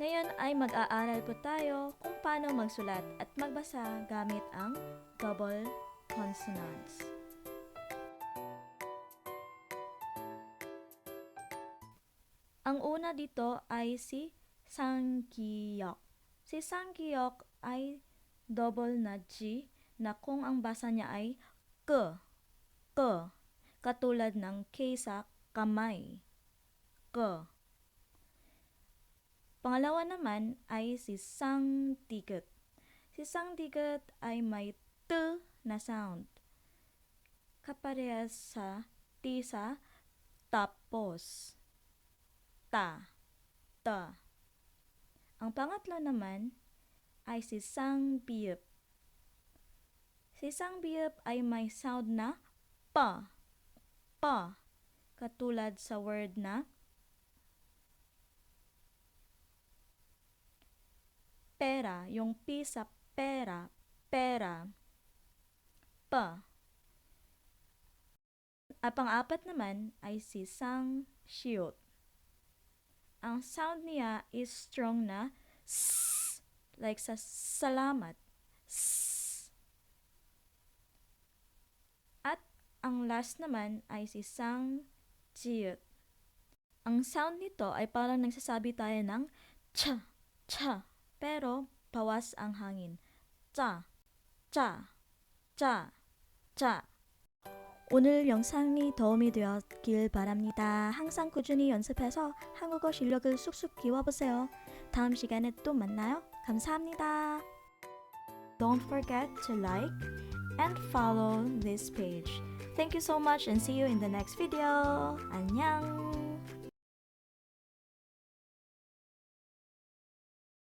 Ngayon ay mag-aaral po tayo kung paano magsulat at magbasa gamit ang double consonants. Ang una dito ay si Sang-kyok. Si Sang-kyok ay double na G na kung ang basa niya ay k, katulad ng K sa kamay, k. Pangalawa naman ay si Sang-diget. Si Sang-diget ay may T na sound, kaparehas sa T sa tapos, ta, ta. Ang pangatlo naman ay si Sang-biep. Si Sang-biep ay may sound na pa, katulad sa word na pera, yung P sa pera, pera, pa. At pang-apat naman ay si Sang-siot. Ang sound niya is strong na s, like sa salamat, s. At ang last naman ay si Sang-jiut. Ang sound nito ay parang nagsasabi tayo ng cha, cha, pero bawas ang hangin. 짜, 짜, 짜, 짜. 오늘 영상이 도움이 되었길 바랍니다. 항상 꾸준히 연습해서 한국어 실력을 쑥쑥 키워보세요. 다음 시간에 또 만나요. 감사합니다. Don't forget to like and follow this page. Thank you so much and see you in the next video. 안녕.